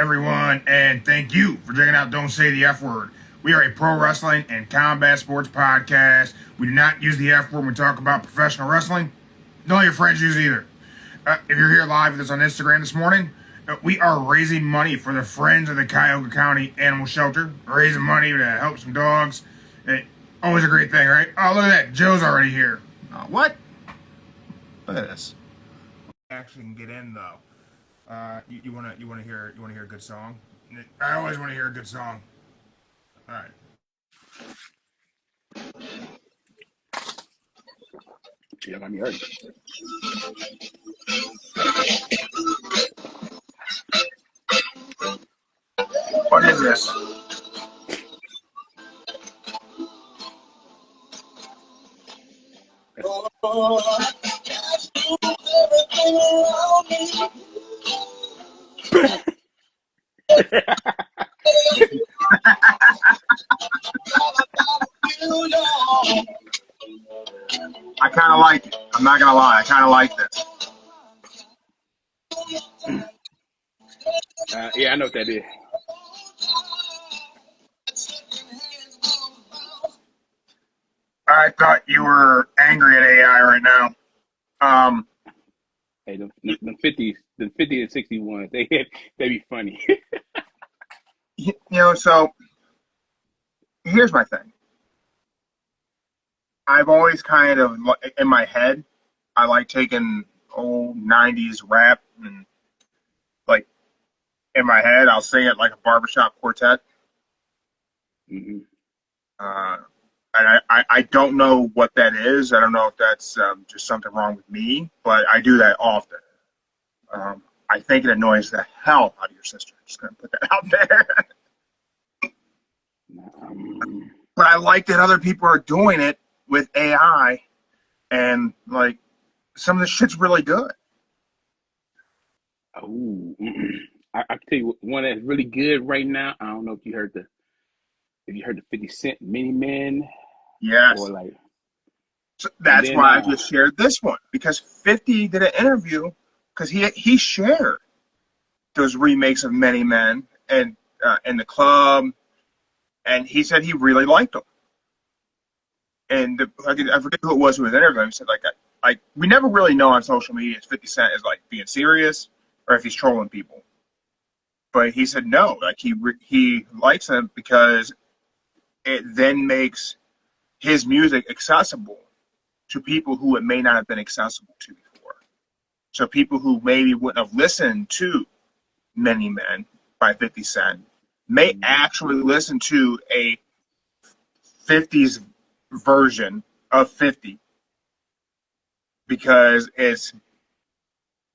everyone, and thank you for checking out Don't Say the F Word. We are a pro wrestling and combat sports podcast. We do not use the F word when we talk about professional wrestling. Don't let your friends use it either. If you're here live with us on Instagram this morning, we are raising money for the Friends of the Cuyahoga County Animal Shelter. Raising money to help some dogs. Always a great thing, right? Oh, look at that. Joe's already here. What? Look at this. Actually can get in though. You wanna hear a good song? I always want to hear a good song. All right. Yeah, let me hear it. What is this? I kind of like it. I'm not gonna lie. I kind of like this. Yeah, I know what that is. I thought you were angry at AI right now. Hey, the 50s, the 50 and 61s, they be funny. So here's my thing. I've always kind of, in my head, I like taking old 90s rap and, like, in my head, I'll sing it like a barbershop quartet. Mm-hmm. And I don't know what that is. I don't know if that's just something wrong with me, but I do that often. I think it annoys the hell out of your sister. I'm just going to put that out there. But I like that other people are doing it with AI, and, like, some of the shit's really good. Oh, I can tell you one that's really good right now. I don't know if you heard the 50 Cent Mini Men. Yes. Or like, so that's why I just shared this one, because 50 did an interview because he shared those remakes of Many Men and in the club, and he said he really liked them. And I forget who it was who was interviewing. He said like we never really know on social media if 50 Cent is like being serious or if he's trolling people. But he said no, like he likes them because it then makes his music accessible to people who it may not have been accessible to before. So people who maybe wouldn't have listened to Many Men by 50 Cent may actually listen to a 50s version of 50 because it's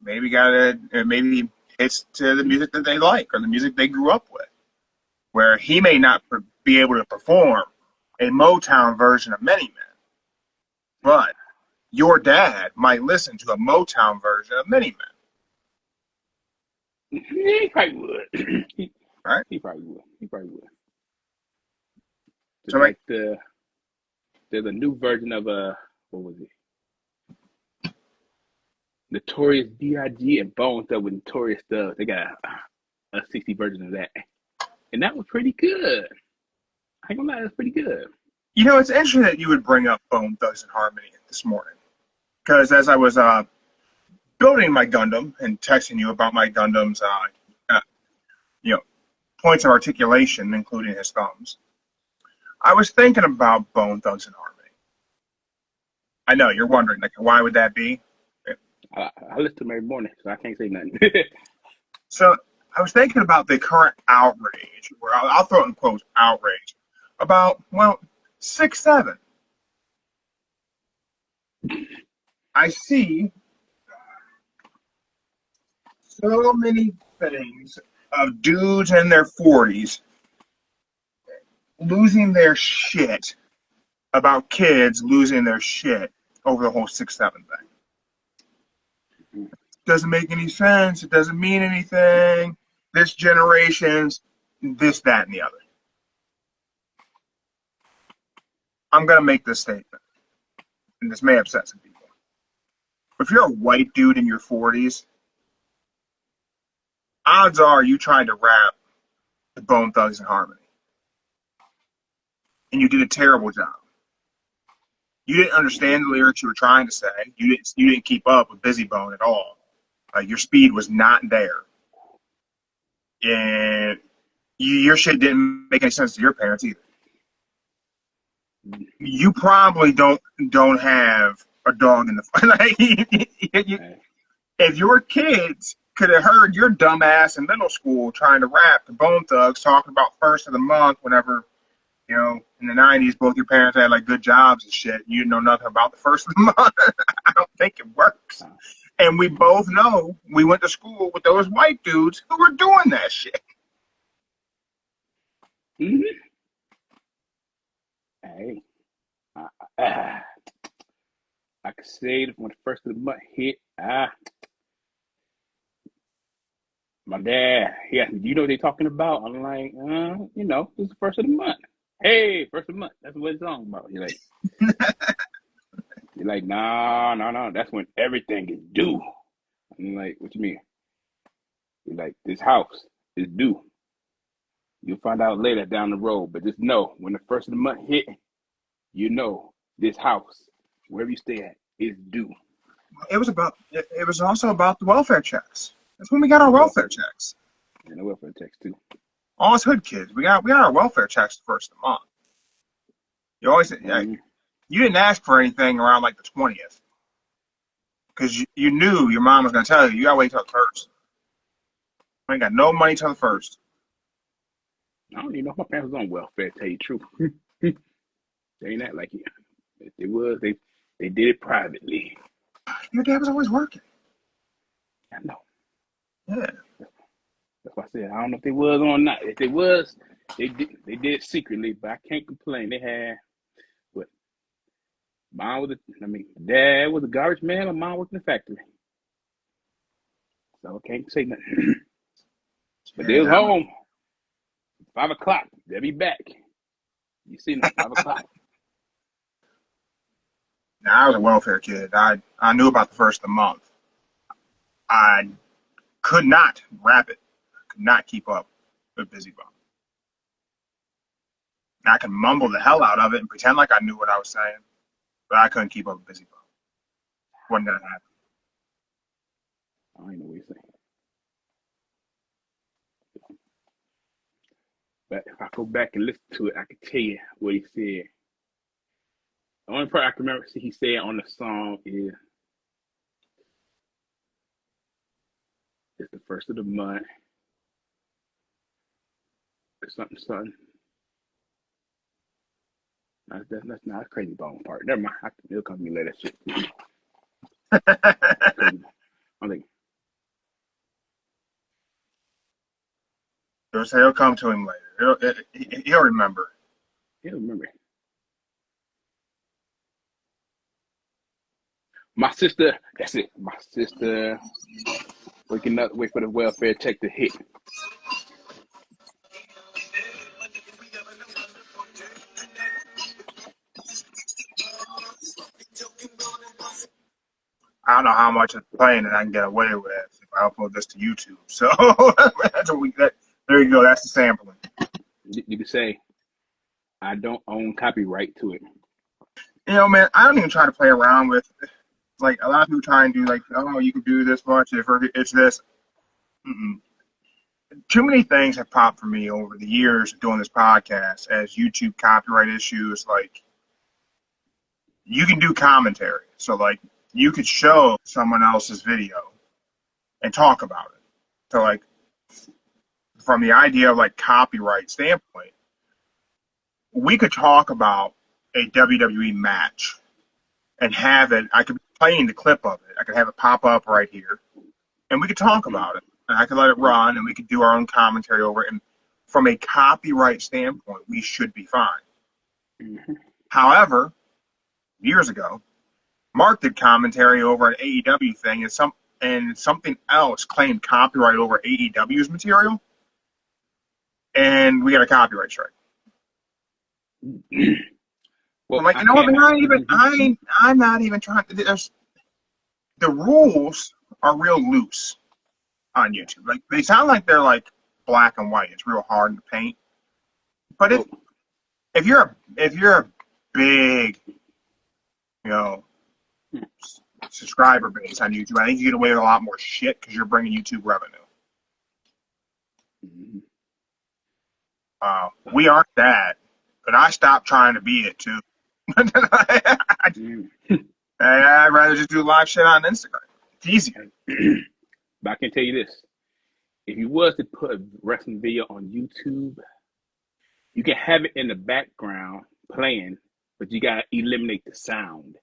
maybe it's to the music that they like or the music they grew up with, where he may not be able to perform a Motown version of Many Men, but your dad might listen to a Motown version of Many Men. He probably would. Right? He probably would. So like there's a new version of what was it? Notorious B.I.G. and Bone Thugs with Notorious Thugs. They got a 60 version of that, and that was pretty good. I ain't gonna lie, that's pretty good. It's interesting that you would bring up Bone Thugs and Harmony this morning, because as I was building my Gundam and texting you about my Gundam's, points of articulation, including his thumbs, I was thinking about Bone Thugs and Harmony. I know you're wondering, like, why would that be? I listen to them every morning, so I can't say nothing. So I was thinking about the current outrage, or I'll throw it in quotes, outrage, about 6'7". I see so many things of dudes in their 40s losing their shit about kids losing their shit over the whole 6'7" thing. It doesn't make any sense. It doesn't mean anything. This generation's this, that, and the other. I'm going to make this statement, and this may upset some people. If you're a white dude in your 40s, odds are you tried to rap the Bone Thugs and Harmony. And you did a terrible job. You didn't understand the lyrics you were trying to say. You didn't keep up with Busy Bone at all. Your speed was not there. And your shit didn't make any sense to your parents either. You probably don't have a dog in the fight. If your kids could have heard your dumb ass in middle school trying to rap the Bone Thugs talking about first of the month whenever, in the 90s, both your parents had like good jobs and shit. You know nothing about the first of the month. I don't think it works. And we both know we went to school with those white dudes who were doing that shit. Mm-hmm. Hey, I could say that when the first of the month hit, my dad, he asked me, "Do you know what they're talking about?" I'm like, it's the first of the month. Hey, first of the month. That's what it's talking about. You're like, no. That's when everything is due. I'm like, what you mean? You're like, this house is due. You'll find out later down the road, but just know when the first of the month hit, this house, wherever you stay at, is due. It was also about the welfare checks. That's when we got our welfare checks. And the welfare checks too. All us hood kids, we got our welfare checks the first of the month. You always you didn't ask for anything around like the 20th because you knew your mom was gonna tell you gotta wait till the first. I ain't got no money till the first. I don't even know if my parents was on welfare, to tell you the truth. They ain't that like it. If they was, they did it privately. Your dad was always working. I know. Yeah. That's why I said I don't know if they was or not. If they was, they did it secretly, but I can't complain. They had what? Dad was a garbage man, and mom worked in the factory. So I can't say nothing. But they was home. 5 o'clock, they'll be back. You see them 5 o'clock. Now, I was a welfare kid. I knew about the first of the month. I could not rap it. I could not keep up with Busy Bone. I could mumble the hell out of it and pretend like I knew what I was saying, but I couldn't keep up with Busy Bone. Wasn't gonna happen. I don't know what you're saying. But if I go back and listen to it, I can tell you what he said. The only part I can remember he said on the song is, it's the first of the month. Something. That's not a Crazy Bone part. Never mind. It'll come to me later. Shit. I'm like, He'll come to him later. He'll remember. He'll remember. My sister, that's it. My sister waking up, wait for the welfare check to hit. I don't know how much it's playing that I can get away with if I upload this to YouTube. So there you go. That's the sampling. You can say, I don't own copyright to it. Man, I don't even try to play around with, like, a lot of people try and do, like, oh, you can do this much if it's this. Too many things have popped for me over the years doing this podcast as YouTube copyright issues. Like, you can do commentary. So, like, you could show someone else's video and talk about it. So, like, from the idea of, like, copyright standpoint, we could talk about a WWE match and have it. I could be playing the clip of it. I could have it pop up right here, and we could talk about it. And I could let it run, and we could do our own commentary over it. And from a copyright standpoint, we should be fine. Mm-hmm. However, years ago, Mark did commentary over an AEW thing, and something else claimed copyright over AEW's material, and we got a copyright strike. Well, I'm like, I'm not even trying to. The rules are real loose. on YouTube. Like they sound like they're like black and white. It's real hard to paint. But if you're a big, subscriber base on YouTube, I think you get away with a lot more shit because you're bringing YouTube revenue. We aren't that, but I stopped trying to be it too. I'd rather just do live shit on Instagram. It's easier. But I can tell you this. If you was to put a wrestling video on YouTube, you can have it in the background playing, but you got to eliminate the sound.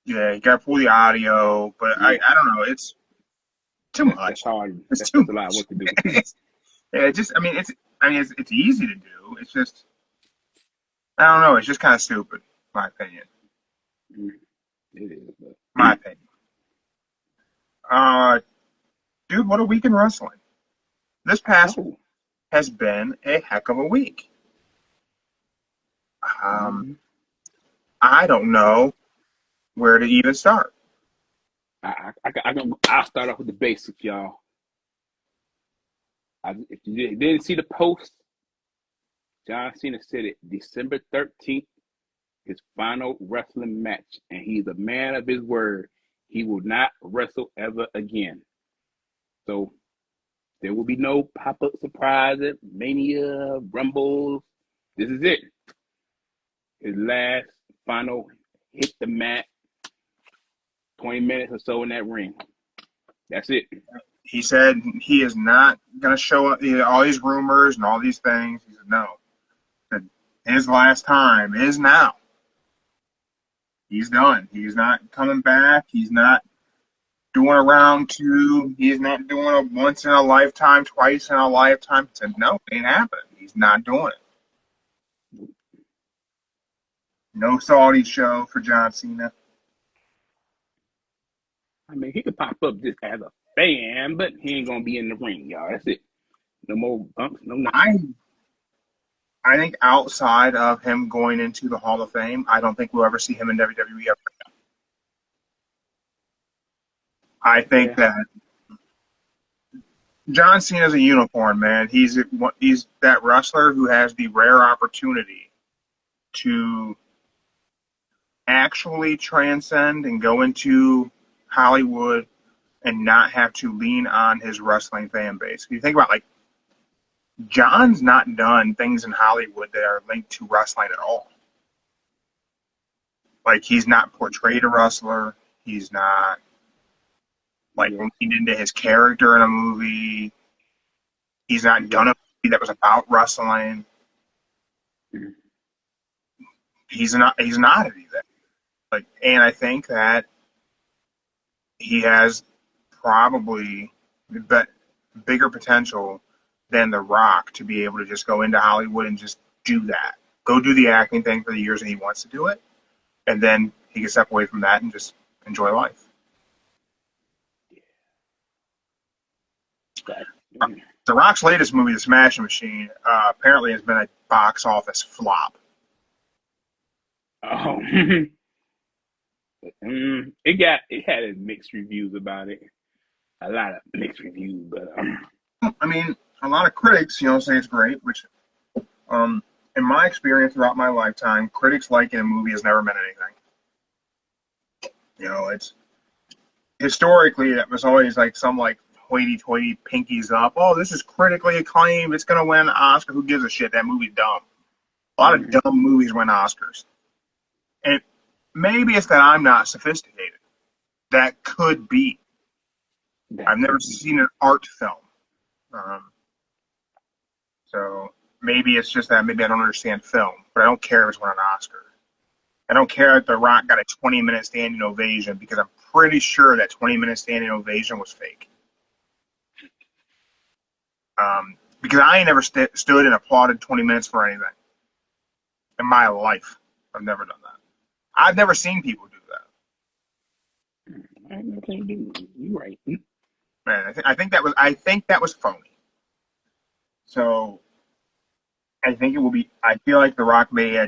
Yeah, you got to pull the audio, but yeah. I don't know. It's too much. That's hard. It's too a lot of work to do. It's easy to do. It's just, I don't know. It's just kind of stupid, in my opinion. It is. But... My opinion. Dude, what a week in wrestling. This past week has been a heck of a week. I don't know where to even start. I'll start off with the basics, y'all. If you didn't see the post, John Cena said it December 13th, his final wrestling match, and he's a man of his word. He will not wrestle ever again. So there will be no pop-up surprises, Mania, Rumbles. This is it. His last final hit the mat, 20 minutes or so in that ring. That's it. He said he is not going to show up. All these rumors and all these things. He said no. His last time is now. He's done. He's not coming back. He's not doing a round two. He's not doing a once in a lifetime, twice in a lifetime. He said no, it ain't happening. He's not doing it. No Saudi show for John Cena. I mean, he could pop up just as a fan, but he ain't going to be in the ring, y'all. That's it. No more bumps, no nothing. I think outside of him going into the Hall of Fame, I don't think we'll ever see him in WWE ever again. I think that John Cena's a unicorn, man. He's that wrestler who has the rare opportunity to actually transcend and go into Hollywood and not have to lean on his wrestling fan base. If you think about, like, John's not done things in Hollywood that are linked to wrestling at all. Like, he's not portrayed a wrestler. He's not, like, leaned into his character in a movie. He's not done a movie that was about wrestling. He's not any of that. Like, and I think that he has probably bigger potential than The Rock to be able to just go into Hollywood and just do that. Go do the acting thing for the years that he wants to do it, and then he can step away from that and just enjoy life. The Rock's latest movie, The Smashing Machine, apparently has been a box office flop. Oh, it had mixed reviews about it. A lot of mixed reviews, but I mean, a lot of critics, say it's great, which, in my experience throughout my lifetime, critics liking a movie has never meant anything. It's historically that was always like some like hoity-toity pinkies up. Oh, this is critically acclaimed. It's gonna win an Oscar. Who gives a shit? That movie's dumb. A lot of dumb movies win Oscars. And maybe it's that I'm not sophisticated. That could be. I've never seen an art film. So maybe it's just that maybe I don't understand film, but I don't care if it's won an Oscar. I don't care if The Rock got a 20-minute standing ovation because I'm pretty sure that 20-minute standing ovation was fake. Because I ain't never stood and applauded 20 minutes for anything in my life. I've never done that. I've never seen people do that. I never seen you. You're right. Man, I think that was phony. So I think it will be. I feel like The Rock may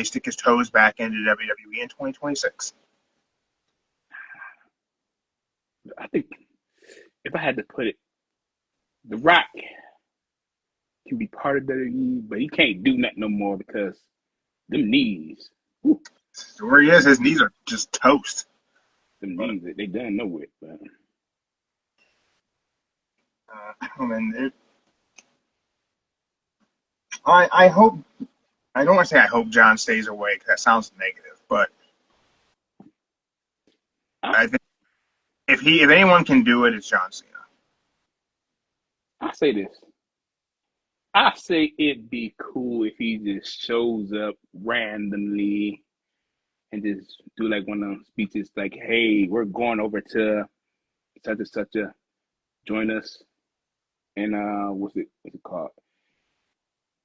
stick his toes back into WWE in 2026. I think if I had to put it The Rock can be part of WWE, but he can't do that no more because them knees. Whew, Where he is, his knees are just toast. them knees, they done know it. But I mean, I hope. I don't want to say I hope John stays away because that sounds negative, but I think if anyone can do it, it's John Cena. I say this. I say it'd be cool if he just shows up randomly and just do like one of those speeches like, hey, we're going over to such and such a join us. And what's it called?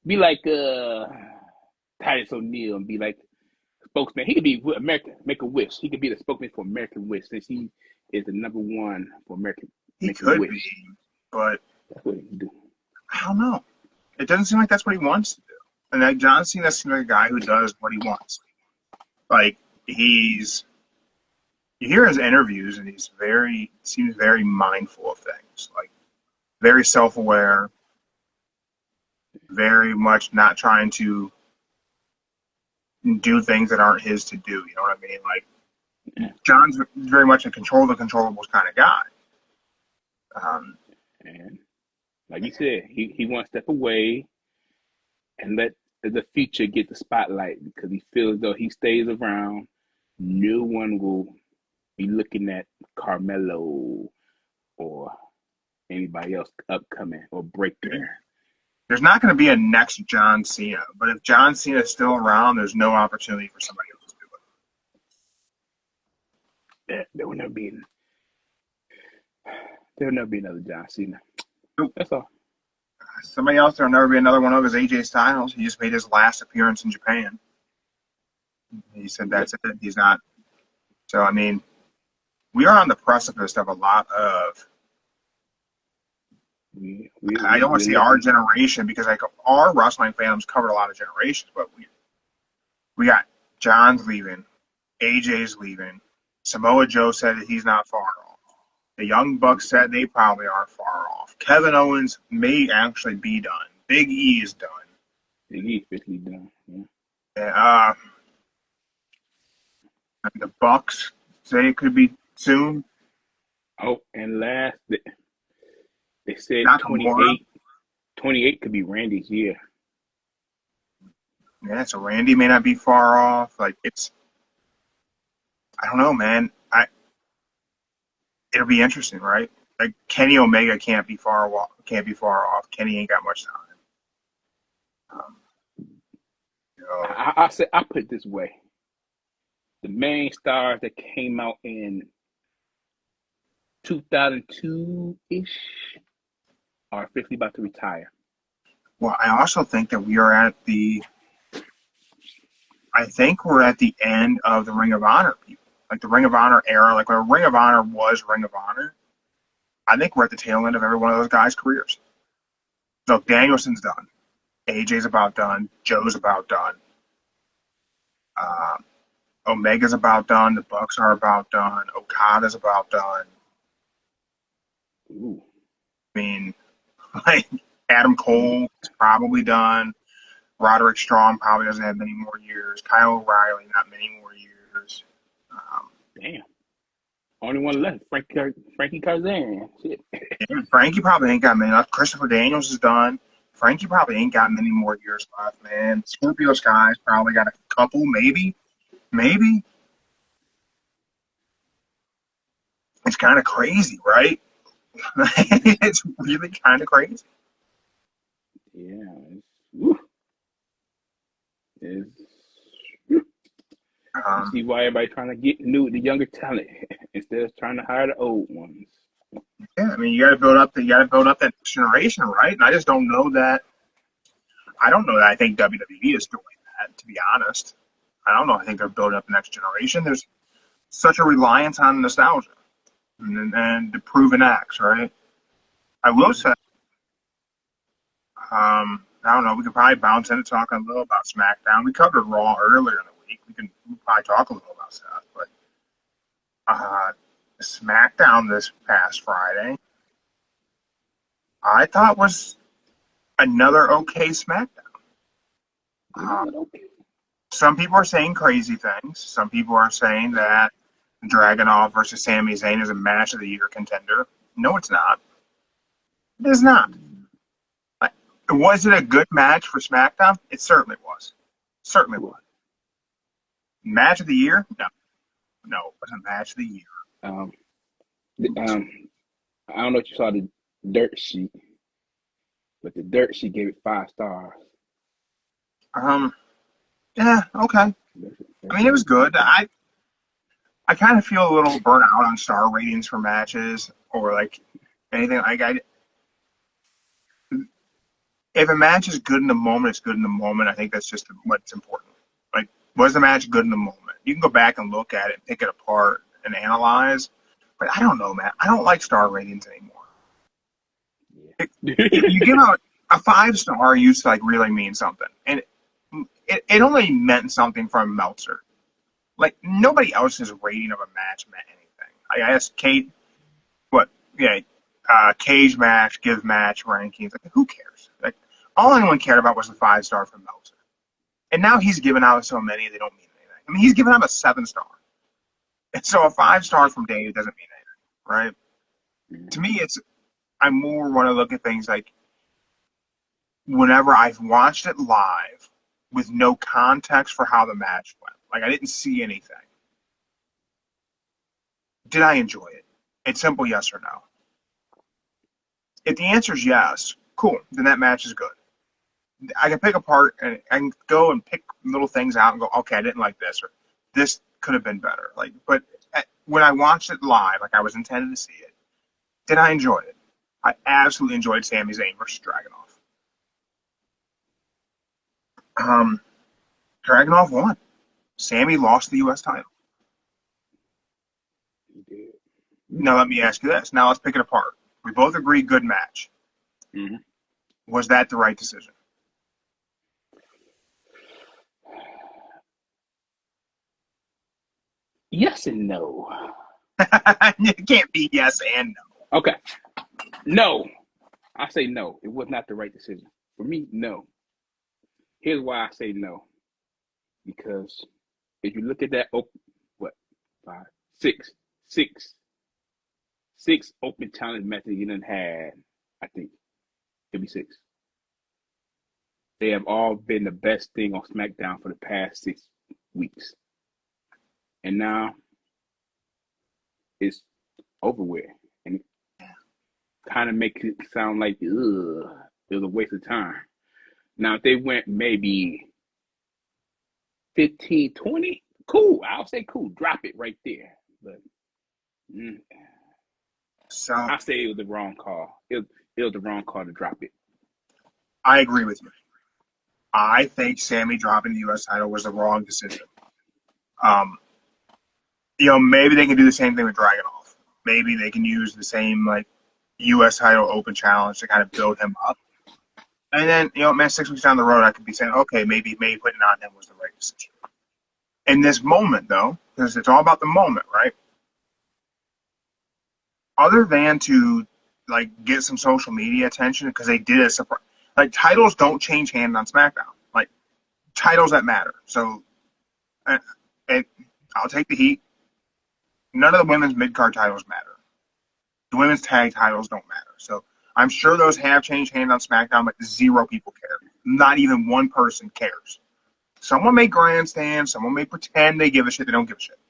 Be like Titus O'Neil and be like spokesman. He could be American Make a Wish. He could be the spokesman for American Wish since he is the number one for American Make a Wish. He could be, but that's what he can do. I don't know. It doesn't seem like that's what he wants to do. And like John Cena seems like a guy who does what he wants. Like you hear his interviews and seems very mindful of things. Like very self-aware, very much not trying to do things that aren't his to do. You know what I mean? Like John's very much a control the controllables kind of guy. And like you said, he wants to step away and let the future get the spotlight because he feels though he stays around, no one will be looking at Carmelo or anybody else upcoming or breaker. There's not going to be a next John Cena, but if John Cena is still around, there's no opportunity for somebody else to do it. There will never be another John Cena. Nope. That's all. Somebody else, there'll never be another one of his AJ Styles. He just made his last appearance in Japan. He said that's it. He's not. So, I mean, we are on the precipice of a lot of. I don't want to say our generation because like our wrestling fandoms covered a lot of generations, but we got John's leaving, AJ's leaving. Samoa Joe said that he's not far off. The Young Bucks said they probably aren't far off. Kevin Owens may actually be done. Big E is done. Big E officially done. Yeah. The Bucks say it could be soon. Oh, and last, they said Not 28 could be Randy's year. Yeah, so Randy may not be far off. Like I don't know, man. It'll be interesting, right? Like Kenny Omega can't be far off. Kenny ain't got much time. I put it this way: the main stars that came out in 2002-ish are officially about to retire. Well, I also think that we are at the. I think we're at the end of the Ring of Honor people. Like the Ring of Honor era, like when Ring of Honor was Ring of Honor, I think we're at the tail end of every one of those guys' careers. So Danielson's done. AJ's about done. Joe's about done. Omega's about done. The Bucks are about done. Okada's about done. Ooh. I mean, like Adam Cole is probably done. Roderick Strong probably doesn't have many more years. Kyle O'Reilly, not many more years. Damn. Only one left, Frankie Kazarian. Shit. Yeah, Frankie probably ain't got many left. Christopher Daniels is done. Frankie probably ain't got many more years left, man. Scorpio Sky's probably got a couple, maybe. It's kind of crazy, right? It's really kind of crazy. Yeah. You see why everybody's trying to get the younger talent instead of trying to hire the old ones. Yeah, I mean, you got to build up that next generation, right? And I just don't know that. I don't know that I think WWE is doing that, to be honest. I don't know. I think they're building up the next generation. There's such a reliance on nostalgia and the proven acts, right? I will say, I don't know. We could probably bounce in and talk a little about SmackDown. We covered Raw earlier in the week. We can probably talk a little about that. But SmackDown this past Friday, I thought was another okay SmackDown. Some people are saying crazy things. Some people are saying that Dragunov versus Sami Zayn is a match of the year contender. No, it's not. It is not. Was it a good match for SmackDown? It certainly was. Certainly was. Match of the year? No. No, it wasn't match of the year. I don't know if you saw the dirt sheet, but the dirt sheet gave it 5 stars. Yeah, okay. I mean, it was good. I kind of feel a little burnt out on star ratings for matches or like anything. If a match is good in the moment, it's good in the moment. I think that's just what's important. Like, was the match good in the moment? You can go back and look at it, pick it apart, and analyze. But I don't know, man. I don't like star ratings anymore. If you give out a 5-star, used to like really mean something, and it only meant something from Meltzer. Like, nobody else's rating of a match meant anything. I asked Kate, cage match, give match rankings. Like, who cares? Like, all anyone cared about was the 5-star from Meltzer. And now he's given out so many, they don't mean anything. I mean, he's given out a 7-star. And so a 5-star from Dave doesn't mean anything, right? To me, I more want to look at things like whenever I've watched it live with no context for how the match went. Like, I didn't see anything. Did I enjoy it? It's simple yes or no. If the answer is yes, cool, then that match is good. I can pick apart and I can go and pick little things out and go, okay, I didn't like this, or this could have been better. Like, but when I watched it live, like I was intended to see it, did I enjoy it? I absolutely enjoyed Sami Zayn versus Dragunov. Dragunov won. Sami lost the U.S. title. He did. Now let me ask you this. Now let's pick it apart. We both agree good match. Mm-hmm. Was that the right decision? Yes and no. It can't be yes and no. Okay. No. I say no. It was not the right decision. For me, no. Here's why I say no. Because if you look at that, six open challenge methods you done had, I think. It'll be 6. They have all been the best thing on SmackDown for the past 6 weeks. And now it's over with. And kind of makes it sound like, it was a waste of time. Now, if they went maybe 15, 20, cool. I'll say cool. Drop it right there. But so I say it was the wrong call. It was the wrong call to drop it. I agree with you. I think Sami dropping the U.S. title was the wrong decision. Maybe they can do the same thing with Dragunov. Maybe they can use the same U.S. title open challenge to kind of build him up. And then, 6 weeks down the road, I could be saying, okay, maybe putting it on him was the right decision. In this moment, though, because it's all about the moment, right? Other than to get some social media attention, because they did a surprise. Titles don't change hands on SmackDown. Titles that matter. So, and I'll take the heat. None of the women's mid-card titles matter. The women's tag titles don't matter. So I'm sure those have changed hands on SmackDown, but 0 people care. Not even one person cares. Someone may grandstand. Someone may pretend they give a shit. They don't give a shit.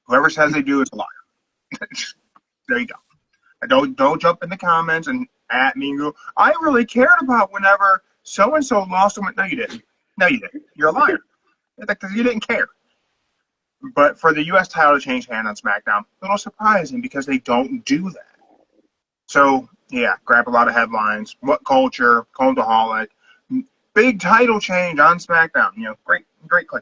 Whoever says they do is a liar. There you go. Don't jump in the comments and at me and go, I really cared about whenever so-and-so lost them. No, you didn't. No, you didn't. You're a liar. Because you didn't care. But for the U.S. title to change hand on SmackDown, a little surprising because they don't do that. So, yeah, grab a lot of headlines. What culture? Cultaholic. Big title change on SmackDown. Great clickbait.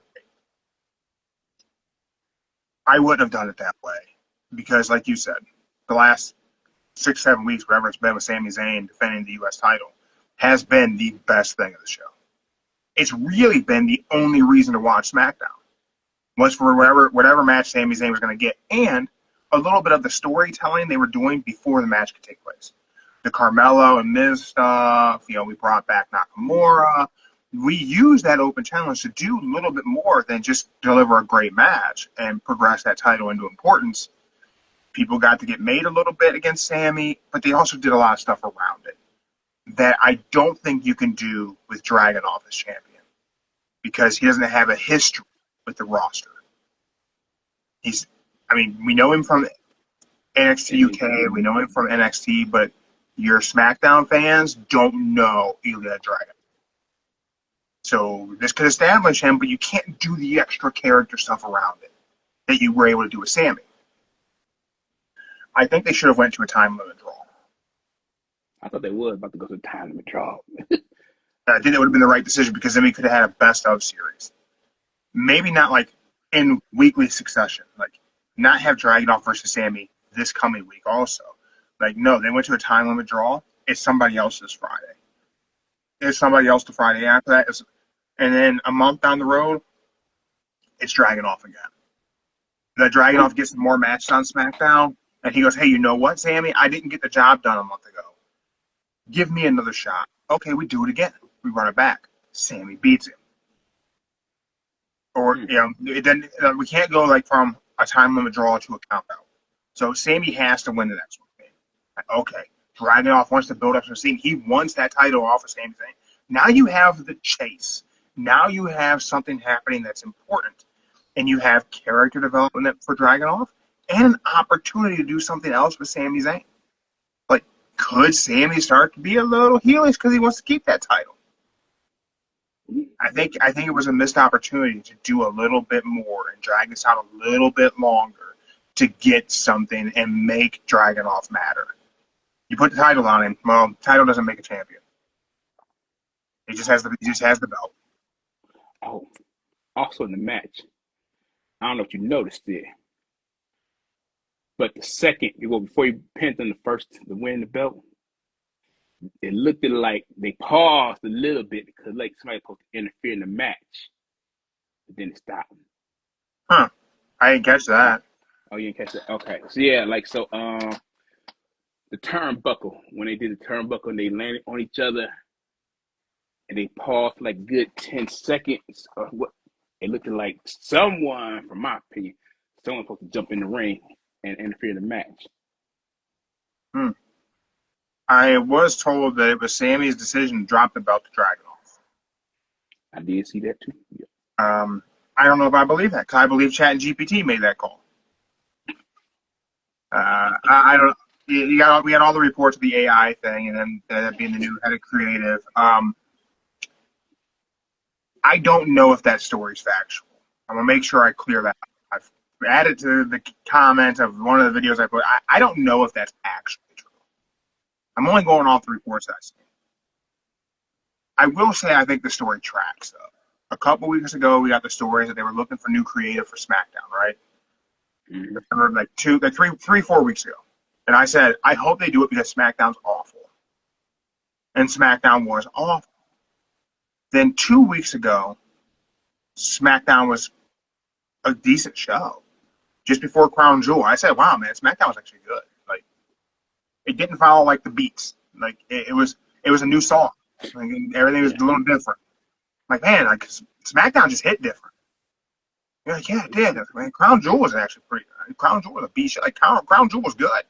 I wouldn't have done it that way because, like you said, the last 6-7 weeks, whatever it's been with Sami Zayn defending the U.S. title, has been the best thing of the show. It's really been the only reason to watch SmackDown. Was for whatever match Sami Zayn was going to get, and a little bit of the storytelling they were doing before the match could take place. the Carmelo and Miz stuff. We brought back Nakamura. We used that open challenge to do a little bit more than just deliver a great match and progress that title into importance. People got to get made a little bit against Sammy, but they also did a lot of stuff around it that I don't think you can do with Dragunov as champion, because he doesn't have a history with the roster. We know him from NXT UK, we know him from NXT, but your SmackDown fans don't know Ilya Dragunov. So this could establish him, but you can't do the extra character stuff around it that you were able to do with Sammy. I think they should have went to a time limit draw. I thought they were about to go to a time limit draw. I think that would have been the right decision, because then we could have had a best of series. Maybe not like in weekly succession. Like, not have Dragunov versus Sammy this coming week also. Like, no, they went to a time limit draw. It's somebody else's Friday. It's somebody else the Friday after that. And then a month down the road, it's Dragunov again. The Dragunov gets more matches on SmackDown, and he goes, hey, you know what, Sammy? I didn't get the job done a month ago. Give me another shot. Okay, we do it again. We run it back. Sammy beats him. Or, then we can't go like from a time limit draw to a count out. So Sammy has to win the next one. Okay, Dragunov wants to build up some steam. He wants that title off of Sami Zayn. Now you have the chase. Now you have something happening that's important. And you have character development for Dragunov and an opportunity to do something else with Sami Zayn. Like, could Sammy start to be a little heelish because he wants to keep that title? I think it was a missed opportunity to do a little bit more and drag this out a little bit longer to get something and make Dragunov matter. You put the title on him, well, the title doesn't make a champion. He just has the belt. Oh, also in the match, I don't know if you noticed it, but the second before he pinned him to win the belt, it looked like they paused a little bit because like somebody was supposed to interfere in the match, but then it stopped. Huh? I didn't catch that. Oh, you didn't catch that? Okay. So yeah, the turnbuckle, when they did the turnbuckle and they landed on each other and they paused for like good 10 seconds or what, it looked like someone, from my opinion, someone supposed to jump in the ring and interfere in the match. I was told that it was Sammy's decision to drop the belt to Dragunov. I did see that too. Yeah. I don't know if I believe that, because I believe ChatGPT made that call. I don't. We got all the reports of the AI thing, and then that being the new head of creative. I don't know if that story's factual. I'm gonna make sure I clear that up. I've added to the comment of one of the videos I put. I don't know if that's actually true. I'm only going off the reports that I've seen. I will say I think the story tracks, though. A couple weeks ago, we got the stories that they were looking for new creative for SmackDown, right? Mm-hmm. Like 4 weeks ago. And I said, I hope they do it because SmackDown's awful. And SmackDown was awful. Then 2 weeks ago, SmackDown was a decent show. Just before Crown Jewel, I said, wow, man, SmackDown was actually good. Like, it didn't follow like the beats. Like, it was a new song. Like, everything was a little different. Like, man, like SmackDown just hit different. You're like, yeah, it did. Man, Crown Jewel was actually pretty good. Crown Jewel was a beast. Like, Crown Jewel was good.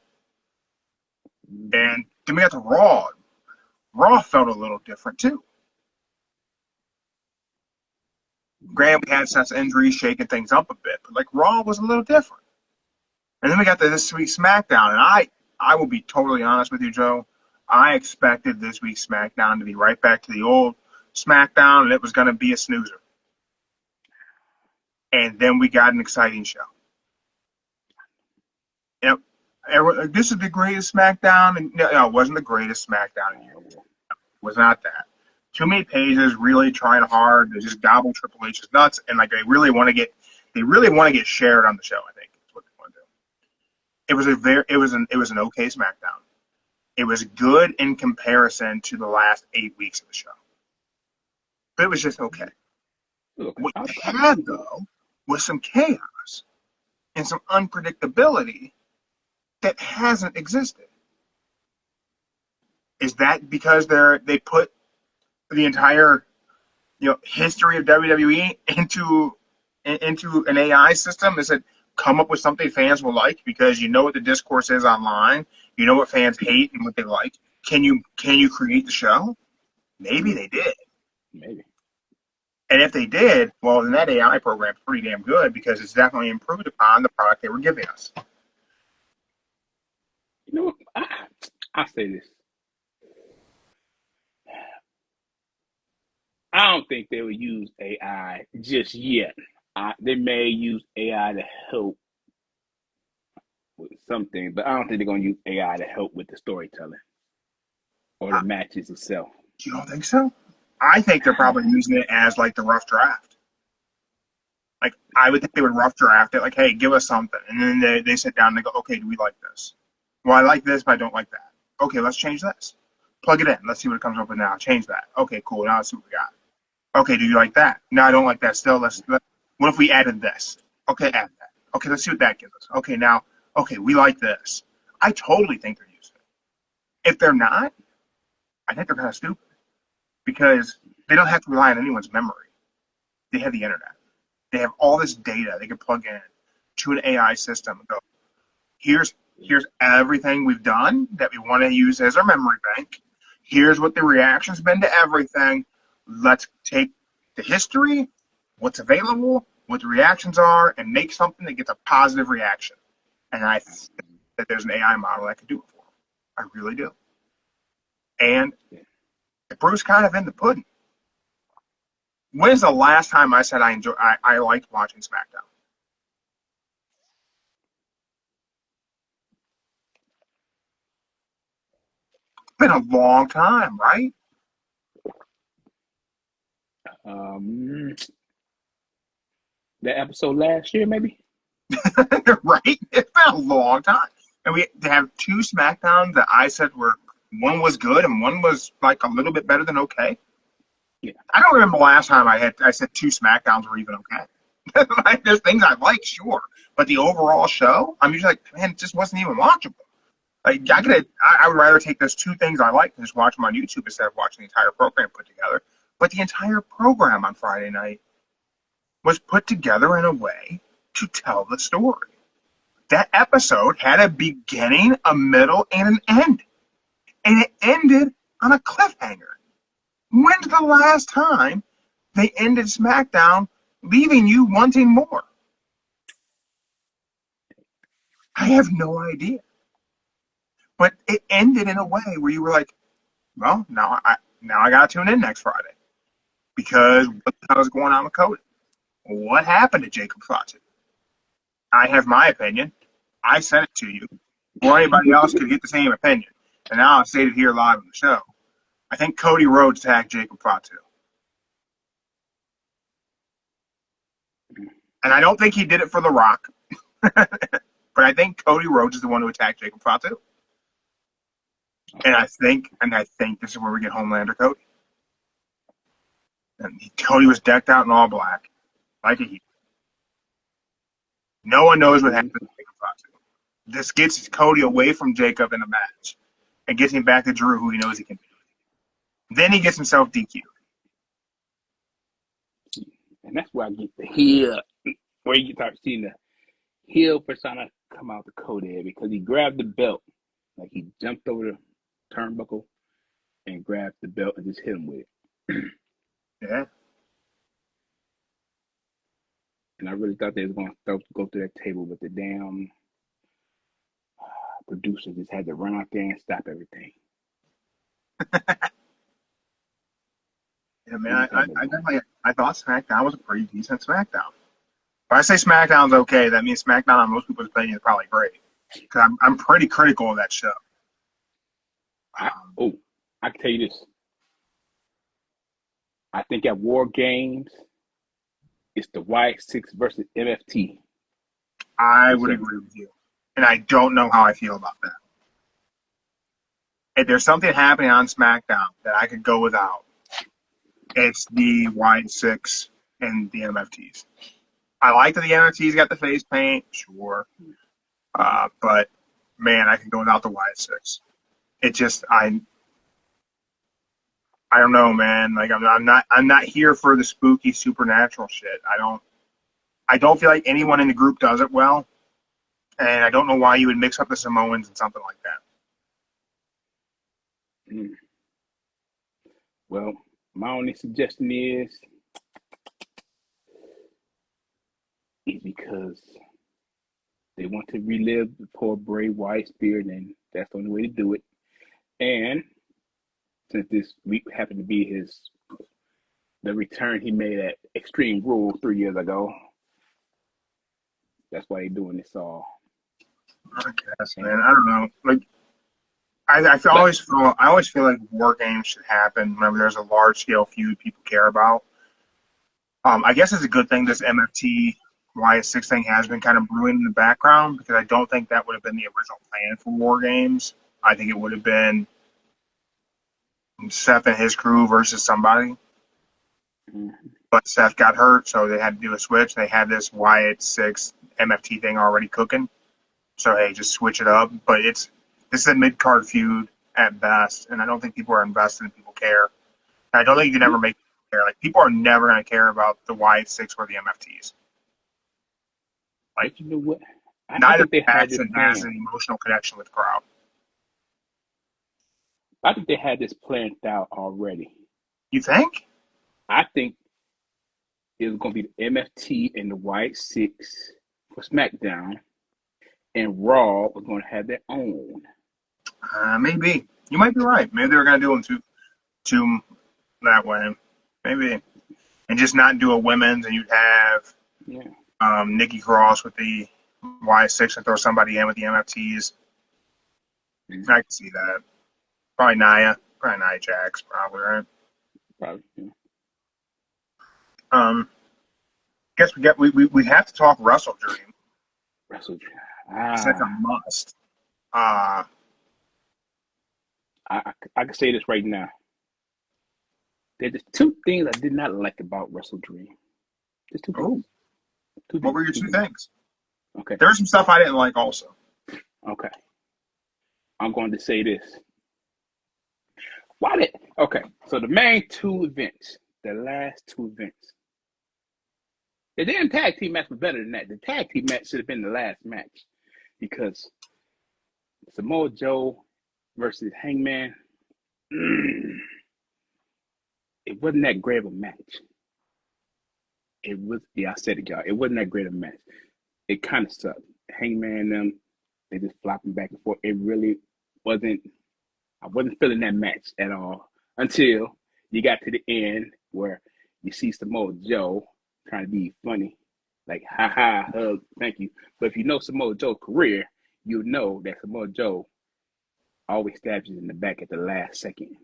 And then we got to Raw. Raw felt a little different too. Granted, we had Seth's injury shaking things up a bit, but like Raw was a little different. And then we got this week's SmackDown, and I will be totally honest with you, Joe. I expected this week's SmackDown to be right back to the old SmackDown, and it was going to be a snoozer. And then we got an exciting show. You know, this is the greatest SmackDown, and no, it wasn't the greatest SmackDown in years. It was not that. Too many pages really trying hard to just gobble Triple H's nuts, and like they really want to get shared on the show. I think that's what they want to do. It was an okay SmackDown. It was good in comparison to the last 8 weeks of the show, but it was just okay. What you had though was some chaos and some unpredictability that hasn't existed. Is that because they put the entire history of WWE into an AI system? Is it come up with something fans will like because you know what the discourse is online, you know what fans hate and what they like. Can you create the show? Maybe they did. Maybe. And if they did, well, then that AI program is pretty damn good because it's definitely improved upon the product they were giving us. You know what? I'll say this. I don't think they would use AI just yet. They may use AI to help with something, but I don't think they're going to use AI to help with the storytelling or the matches itself. You don't think so? I think they're probably using it as like the rough draft. Like I would think they would rough draft it, like, hey, give us something, and then they sit down and they go, okay, do we like this? Well, I like this, but I don't like that. Okay, let's change this. Plug it in. Let's see what it comes up with now. Change that. Okay, cool. Now let's see what we got. Okay, do you like that? No, I don't like that. Still, what if we added this? Okay, add that. Okay, let's see what that gives us. Okay, now, we like this. I totally think they're using it. If they're not, I think they're kind of stupid because they don't have to rely on anyone's memory. They have the internet. They have all this data they can plug in to an AI system and go, here's everything we've done that we want to use as our memory bank. Here's what the reaction's been to everything. Let's take the history, what's available, what the reactions are, and make something that gets a positive reaction. And I think that there's an AI model that could do it for them. I really do. And the proof's kind of in the pudding. When's the last time I said I liked watching SmackDown? It's been a long time, right? That episode last year, maybe? Right? It's been a long time. And we have two SmackDowns that I said one was good and one was like a little bit better than okay. Yeah. I don't remember the last time I said two SmackDowns were even okay. Like, there's things I like, sure, but the overall show, I'm usually like, man, it just wasn't even watchable. Like, I would rather take those two things I like and just watch them on YouTube instead of watching the entire program put together. But the entire program on Friday night was put together in a way to tell the story. That episode had a beginning, a middle, and an end. And it ended on a cliffhanger. When's the last time they ended SmackDown leaving you wanting more? I have no idea. But it ended in a way where you were like, well, now I got to tune in next Friday. Because what the hell is going on with Cody? What happened to Jacob Fatu? I have my opinion. I sent it to you. Or anybody else could get the same opinion. And now I'll say it here live on the show. I think Cody Rhodes attacked Jacob Fatu. And I don't think he did it for The Rock. But I think Cody Rhodes is the one who attacked Jacob Fatu. And I think this is where we get Homelander Cody. And Cody was decked out in all black, like a hero. No one knows what happened to Jacob Fatu. This gets Cody away from Jacob in a match and gets him back to Drew, who he knows he can do. Then he gets himself DQ'd. And that's where I get the heel, where you start seeing the heel persona come out to Cody because he grabbed the belt. Like he jumped over the turnbuckle and grabbed the belt and just hit him with it. Yeah. And I really thought they was going to go through that table, but the damn producer just had to run out there and stop everything. Yeah, man, I thought SmackDown was a pretty decent SmackDown. If I say SmackDown's okay, that means SmackDown, on most people's opinion, is probably great. Because I'm pretty critical of that show. I can tell you this. I think at War Games, it's the Y6 versus MFT. I would agree with you. And I don't know how I feel about that. If there's something happening on SmackDown that I could go without, it's the Y6 and the MFTs. I like that the MFTs got the face paint, sure. But, man, I could go without the Y6. It just, I don't know, man. Like I'm not here for the spooky supernatural shit. I don't feel like anyone in the group does it well, and I don't know why you would mix up the Samoans and something like that. Mm. Well, my only suggestion is because they want to relive the poor Bray Wyatt spirit, and that's the only way to do it. And since this week happened to be the return he made at Extreme Rules 3 years ago, that's why they're doing this all. I guess, man. I don't know. Like, I always feel like War Games should happen whenever there's a large scale feud people care about. I guess it's a good thing this MFT YS6 thing has been kind of brewing in the background, because I don't think that would have been the original plan for War Games. I think it would have been Seth and his crew versus somebody. Mm-hmm. But Seth got hurt, so they had to do a switch. They had this YS6 MFT thing already cooking. So, hey, just switch it up. But this is a mid-card feud at best, and I don't think people are invested and people care. And I don't think you can ever make people care. Like, people are never going to care about the YS6 or the MFTs. Like, you know what? Neither Jackson has an emotional connection with the crowd. I think they had this planned out already. You think? I think it was going to be the MFT and the YS6 for SmackDown, and Raw was going to have their own. Maybe. You might be right. Maybe they were going to do them two that way. Maybe. And just not do a women's, and you'd have Nikki Cross with the Y6 and throw somebody in with the MFTs. Mm-hmm. I can see that. Probably Nia Jax, probably, right? Probably, yeah. Guess we have to talk WrestleDream. WrestleDream. That's a must. I can say this right now. There's just two things I did not like about WrestleDream. Just two things. What were your two things? Okay. There was some stuff I didn't like also. Okay. I'm going to say this. So the main two events, the last two events, the damn tag team match was better than that. The tag team match should have been the last match, because Samoa Joe versus Hangman, it wasn't that great of a match. It was, I said it, y'all. It wasn't that great of a match. It kind of sucked. Hangman and them, they just flopping back and forth. It really wasn't. I wasn't feeling that match at all until you got to the end where you see Samoa Joe trying to be funny, like ha ha, hug, thank you. But if you know Samoa Joe's career, you know that Samoa Joe always stabs you in the back at the last second.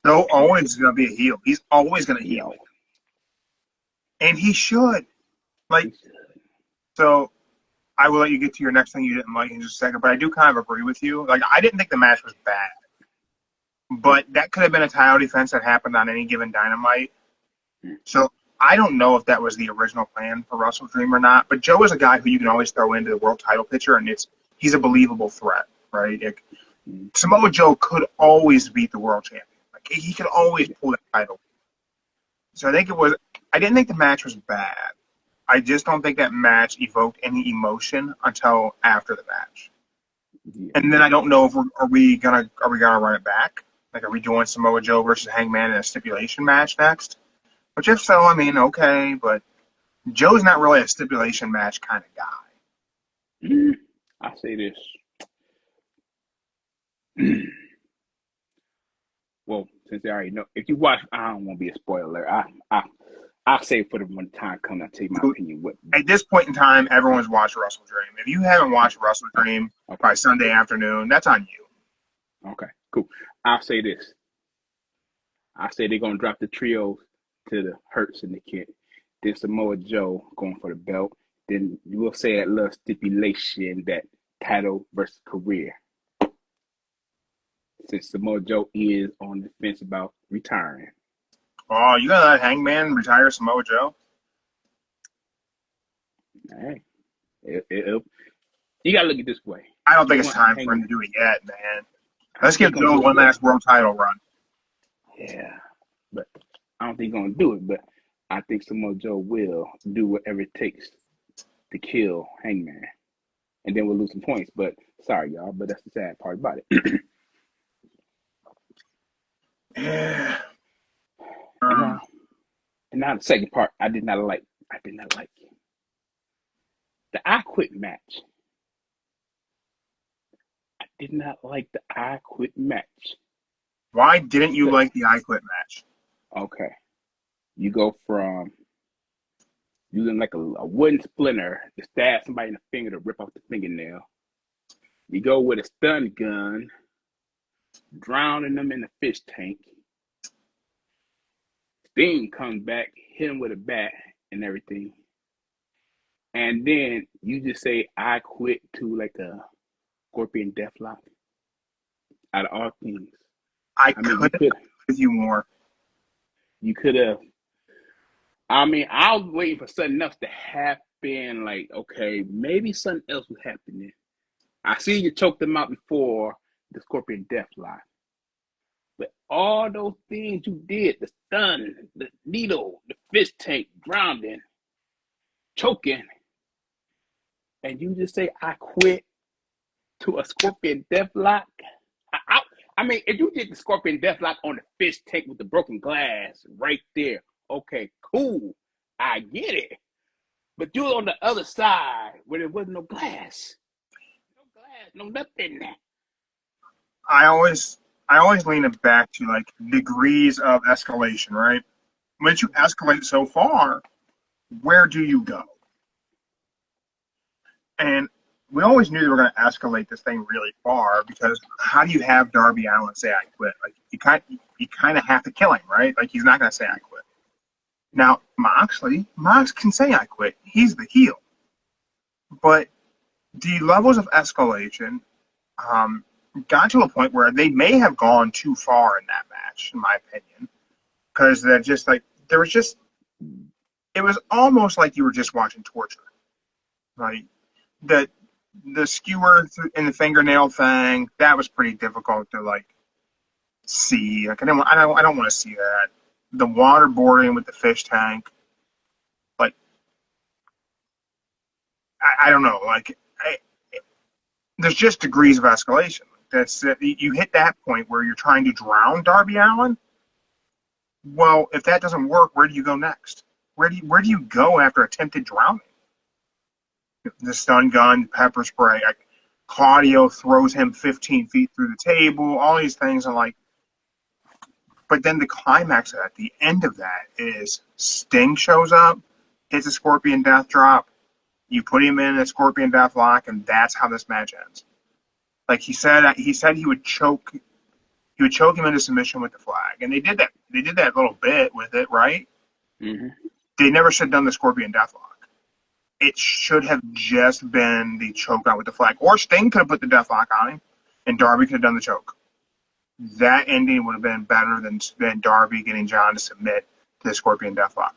Joe Owens is gonna be a heel. He's always gonna heel, and he should. So I will let you get to your next thing you didn't like in just a second, but I do kind of agree with you. Like, I didn't think the match was bad, but that could have been a title defense that happened on any given Dynamite. So I don't know if that was the original plan for WrestleDream or not, but Joe is a guy who you can always throw into the world title picture, and he's a believable threat, right? Like, Samoa Joe could always beat the world champion. Like, he could always pull that title. So I didn't think the match was bad. I just don't think that match evoked any emotion until after the match. Yeah. And then I don't know if are we gonna run it back? Like, are we doing Samoa Joe versus Hangman in a stipulation match next? Which, if so, I mean, okay, but Joe's not really a stipulation match kind of guy. I say this. Well, since they already know, if you watch, I don't want to be a spoiler. I'll say it for the one time come. I'll tell you my opinion. At this point in time, everyone's watched WrestleDream. If you haven't watched WrestleDream by Sunday afternoon, that's on you. Okay, cool. I'll say this. I say they're gonna drop the trios to the Hurts and the Kid. Then Samoa Joe going for the belt. Then you will say that little stipulation, that title versus career. Since Samoa Joe is on the fence about retiring. Oh, you gonna let Hangman retire Samoa Joe? Hey, you gotta look at it this way. I don't think it's time for him to do it yet, man. Let's give Joe one last world title run. Yeah, but I don't think he's gonna do it. But I think Samoa Joe will do whatever it takes to kill Hangman, and then we'll lose some points. But sorry, y'all, but that's the sad part about it. Yeah. And now the second part, I did not like the I Quit match. I did not like the I Quit match. Why didn't you like the I Quit match? Okay, you go from using like a wooden splinter to stab somebody in the finger to rip off the fingernail. You go with a stun gun, drowning them in the fish tank. Sting comes back, hit him with a bat and everything. And then you just say, I quit to like a scorpion deathlock. Out of all things. I mean, could have with you more. You could have. I mean, I was waiting for something else to happen. Like, okay, maybe something else was happening. I see you choked them out before the scorpion deathlock. But all those things you did, the stun, the needle, the fish tank, drowning, choking, and you just say, I quit to a scorpion deathlock. I mean, if you did the scorpion deathlock on the fish tank with the broken glass right there, okay, cool. I get it. But you on the other side where there wasn't no glass. No glass, no nothing. I always lean it back to like degrees of escalation, right? Once you escalate so far, where do you go? And we always knew they were going to escalate this thing really far because how do you have Darby Allin say I quit? Like you kind of have to kill him, right? Like he's not going to say I quit. Now Mox can say I quit. He's the heel, but the levels of escalation got to a point where they may have gone too far in that match, in my opinion, because they're just like it was almost like you were just watching torture, right? The skewer in the fingernail thing, that was pretty difficult to like see. Like I don't want to see that. The waterboarding with the fish tank, like I don't know. Like there's just degrees of escalation. That's you hit that point where you're trying to drown Darby Allin. Well, if that doesn't work, where do you go next? Where do you go after attempted drowning? The stun gun, pepper spray. Like, Claudio throws him 15 feet through the table. All these things are like. But then the climax at the end of that is Sting shows up, hits a Scorpion Death Drop. You put him in a Scorpion Death Lock, and that's how this match ends. Like he said he would choke him into submission with the flag, and they did that. They did that little bit with it, right? Mm-hmm. They never should have done the Scorpion Deathlock. It should have just been the choke out with the flag. Or Sting could have put the Deathlock on him, and Darby could have done the choke. That ending would have been better than Darby getting Jon to submit to the Scorpion Deathlock.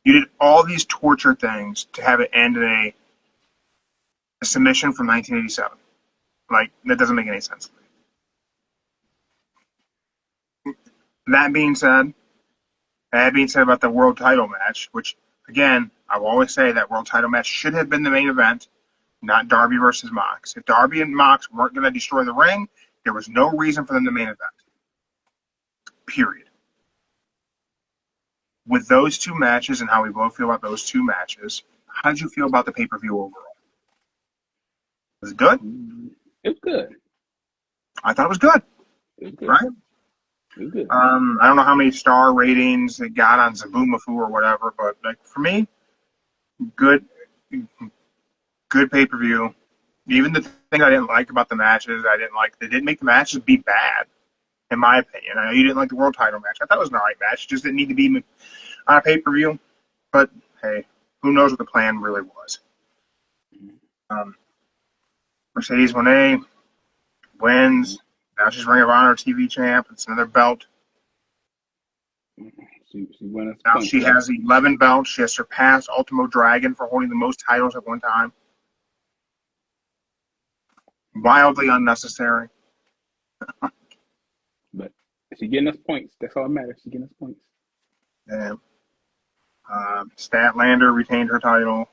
You did all these torture things to have it end in a submission from 1987. Like, that doesn't make any sense. That being said about the world title match, which, again, I will always say that world title match should have been the main event, not Darby versus Mox. If Darby and Mox weren't going to destroy the ring, there was no reason for them to main event. Period. With those two matches and how we both feel about those two matches, how did you feel about the pay-per-view overall? Was it good? It was good. I thought it was good. It was good. Right? It was good. I don't know how many star ratings it got on Zaboomafoo or whatever, but like for me, good pay-per-view. Even the thing I didn't like about the matches, they didn't make the matches be bad, in my opinion. I know you didn't like the world title match. I thought it was an alright match. It just didn't need to be on a pay-per-view. But hey, who knows what the plan really was. Mercedes Moné wins. Now she's Ring of Honor TV champ. It's another belt. Now she has 11 belts. She has surpassed Ultimo Dragon for holding the most titles at one time. Wildly unnecessary. But she's getting us points. That's all that matters. She's getting us points. And Statlander retained her title.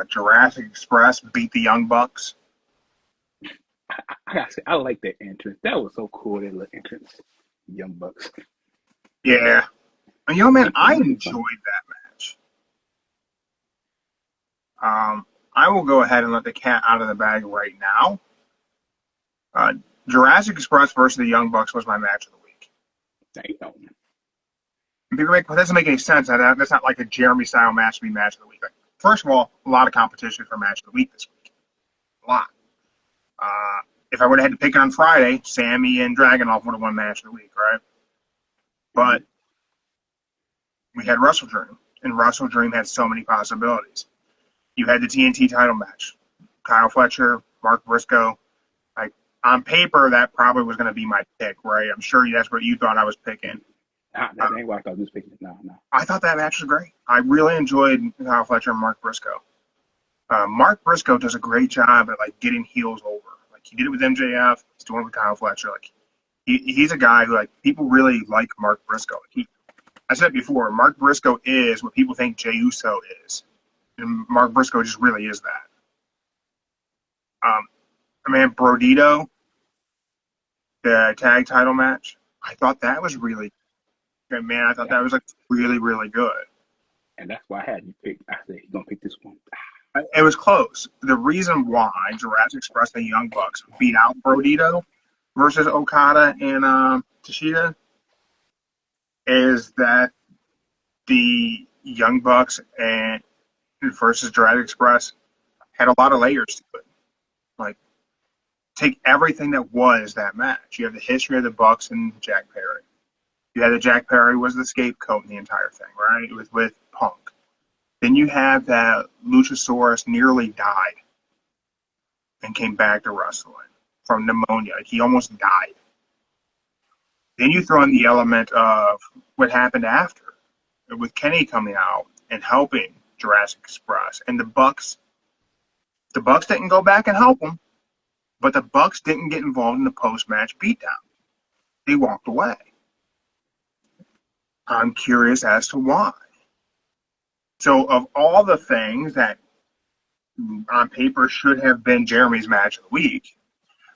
Jurassic Express beat the Young Bucks. I gotta say, I like that entrance. That was so cool. That little entrance, Young Bucks. Yeah, and man, I enjoyed that match. I will go ahead and let the cat out of the bag right now. Jurassic Express versus the Young Bucks was my match of the week. Damn. People that doesn't make any sense. That's not like a Jeremy style match to be match of the week. Like, first of all, a lot of competition for match of the week this week. A lot. If I would have had to pick on Friday, Sammy and Dragunov would have won match of the week, right? But we had WrestleDream, and WrestleDream had so many possibilities. You had the TNT title match. Kyle Fletcher, Mark Briscoe. Like, on paper, that probably was going to be my pick, right? I'm sure that's what you thought I was picking. That ain't what I thought I was picking. No. I thought that match was great. I really enjoyed Kyle Fletcher and Mark Briscoe. Mark Briscoe does a great job at like getting heels over. Like he did it with MJF. He's doing it with Kyle Fletcher. Like he's a guy who like people really like Mark Briscoe. I said it before. Mark Briscoe is what people think Jey Uso is, and Mark Briscoe just really is that. Brodito, the tag title match. I thought that was really good, man. I thought that was like really, really good. And that's why I had you pick. I said he's gonna pick this one. It was close. The reason why Jurassic Express and the Young Bucks beat out Brodito versus Okada and Tashida is that the Young Bucks and versus Jurassic Express had a lot of layers to it. Like, take everything that was that match. You have the history of the Bucks and Jack Perry. You had that Jack Perry was the scapegoat in the entire thing, right? It was with Punk. Then you have that Luchasaurus nearly died and came back to wrestling from pneumonia. He almost died. Then you throw in the element of what happened after with Kenny coming out and helping Jurassic Express. And the Bucks didn't go back and help him, but the Bucks didn't get involved in the post-match beatdown. They walked away. I'm curious as to why. So of all the things that on paper should have been Jeremy's match of the week,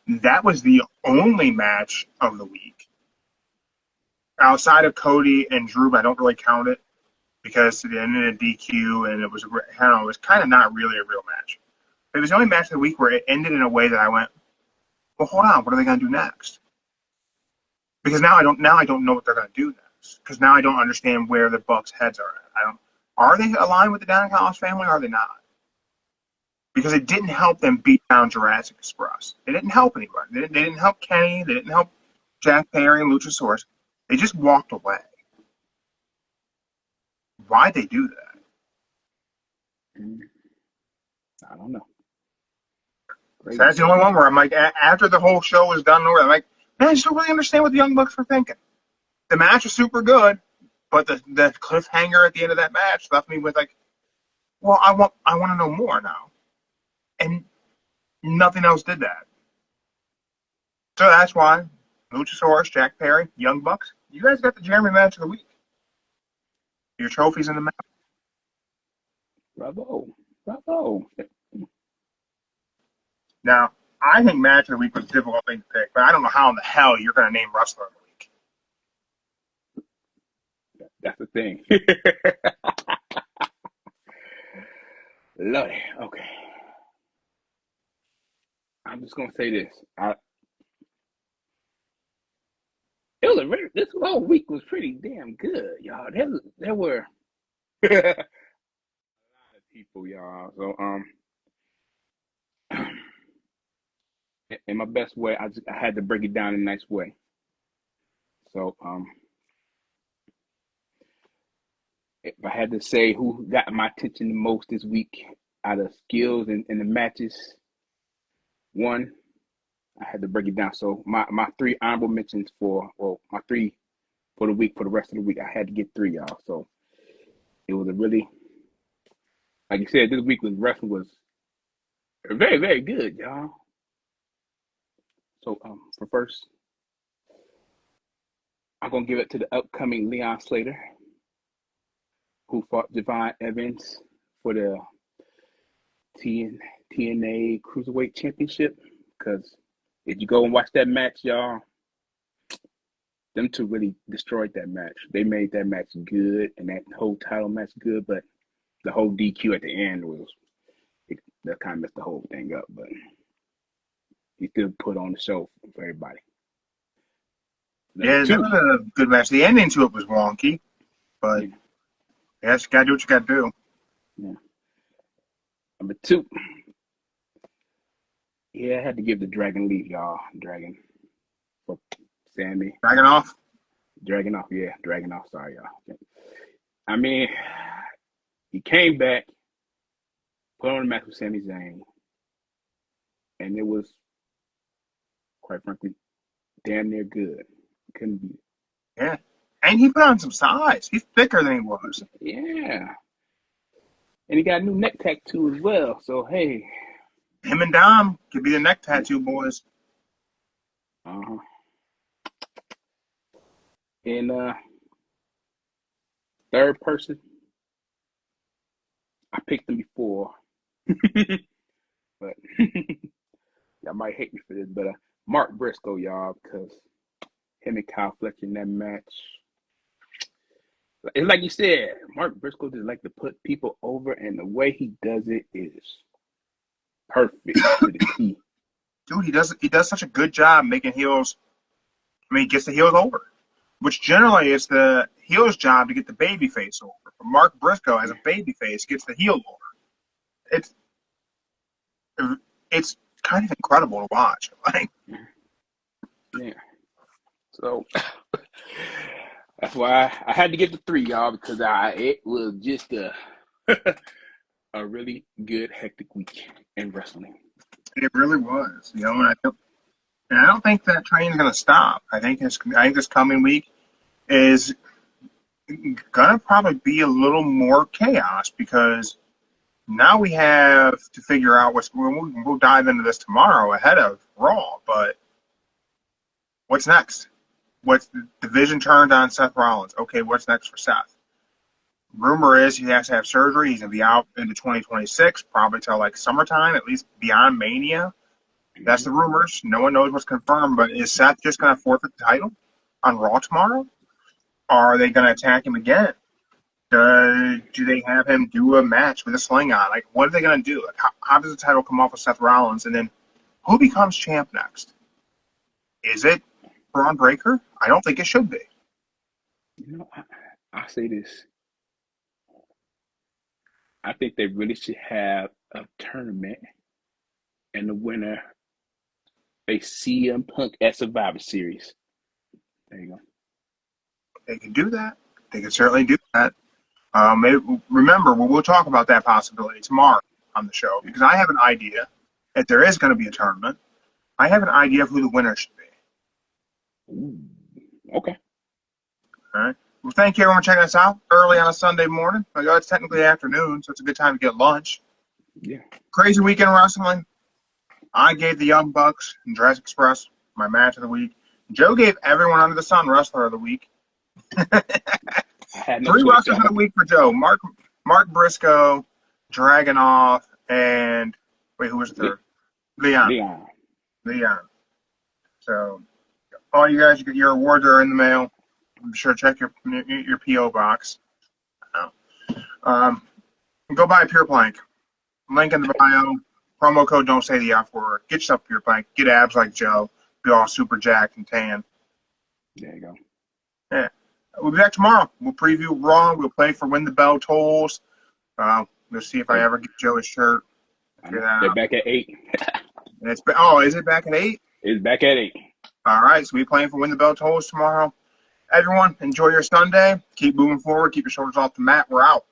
that was the only match of the week. Outside of Cody and Drew, I don't really count it because it ended in a DQ and it was kind of not really a real match. It was the only match of the week where it ended in a way that I went, well, hold on, what are they going to do next? Because now I don't know what they're going to do next. Because now I don't understand where the Bucks' heads are at. Are they aligned with the Danakas family or are they not? Because it didn't help them beat down Jurassic Express. It didn't help anybody. They didn't help Kenny. They didn't help Jack Perry and Luchasaurus. They just walked away. Why'd they do that? I don't know. So that's the only one where I'm like, after the whole show was done, I'm like, man, I just don't really understand what the Young Bucks were thinking. The match was super good, but the cliffhanger at the end of that match left me with like, well, I want to know more now. And nothing else did that. So that's why Luchasaurus, Jack Perry, Young Bucks, you guys got the Jeremy match of the week. Your trophies in the match. Bravo. Now, I think match of the week was a difficult thing to pick, but I don't know how in the hell you're going to name wrestler of the week. That's the thing. Lordy. Okay. I'm just gonna say this. This whole week was pretty damn good, y'all. There were a lot of people, y'all. So in my best way, I had to break it down in a nice way. So if I had to say who got my attention the most this week out of skills in the matches, one, I had to break it down. So my three honorable mentions my three for the week, for the rest of the week, I had to get three, y'all. So it was a really, like you said, this week with wrestling was very, very good, y'all. So for first, I'm gonna give it to the upcoming Leon Slater. who fought Devon Evans for the TNA Cruiserweight Championship. Because if you go and watch that match, y'all, them two really destroyed that match. They made that match good and that whole title match good, but the whole DQ at the end that kind of messed the whole thing up. But he still put on the show for everybody. That was a good match. The ending to it was wonky, but yes, you gotta do what you gotta do. Yeah. Number 2. Yeah, I had to give the Dragon Leaf, y'all. Dragon for Sammy. Dragunov? Dragunov, yeah. Dragunov, sorry, y'all. I mean, he came back, put on a match with Sami Zayn, and it was, quite frankly, damn near good. Couldn't beat it. Yeah. And he put on some size. He's thicker than he was. Yeah. And he got a new neck tattoo as well, so hey. Him and Dom could be the neck tattoo boys. Uh-huh. And third person, I picked him before, but y'all might hate me for this, but Mark Briscoe, y'all, because him and Kyle Fletcher in that match, it's like you said, Mark Briscoe just like to put people over, and the way he does it is perfect to the key. Dude, he does such a good job making heels. I mean, he gets the heels over, which generally is the heel's job to get the baby face over. But Mark Briscoe, as a baby face, gets the heel over. It's kind of incredible to watch. Like, yeah. So that's why I had to get the 3, y'all, because it was just a really good, hectic week in wrestling. It really was, you know. And I don't think that train's going to stop. I think this coming week is going to probably be a little more chaos because now we have to figure out we'll dive into this tomorrow ahead of Raw, but what's next? What's the division turned on Seth Rollins? Okay, what's next for Seth? Rumor is he has to have surgery. He's going to be out into 2026, probably till like summertime, at least beyond Mania. That's the rumors. No one knows what's confirmed, but is Seth just going to forfeit the title on Raw tomorrow? Or are they going to attack him again? Do they have him do a match with a sling on? Like, what are they going to do? Like, how does the title come off of Seth Rollins? And then who becomes champ next? Is it Braun Breaker? I don't think it should be. You know, I say this. I think they really should have a tournament, and the winner face CM Punk at Survivor Series. There you go. They can do that. They can certainly do that. Remember, we'll talk about that possibility tomorrow on the show because I have an idea. If there is going to be a tournament, I have an idea of who the winner should be. Ooh, okay. All right. Well, thank you everyone for checking us out early on a Sunday morning. I know it's technically afternoon, so it's a good time to get lunch. Yeah. Crazy weekend wrestling. I gave the Young Bucks and Jurassic Express my match of the week. Joe gave everyone under the sun wrestler of the week. 3 wrestlers of the week for Joe. Mark Briscoe, Dragunov, and who was the third? Leon. So, all you guys, your awards are in the mail. Be sure to check your P.O. box. Go buy a Pure Plank. Link in the bio. Promo code Don't Say the F Word. Get yourself a Pure Plank. Get abs like Joe. Be all super jacked and tan. There you go. Yeah. We'll be back tomorrow. We'll preview Raw. We'll play for When the Bell Tolls. We'll see if I ever get Joe a shirt. They're back at 8. Is it back at 8? It's back at 8. All right. So we'll be playing for When the Bell Tolls tomorrow. Everyone, enjoy your Sunday. Keep moving forward. Keep your shoulders off the mat. We're out.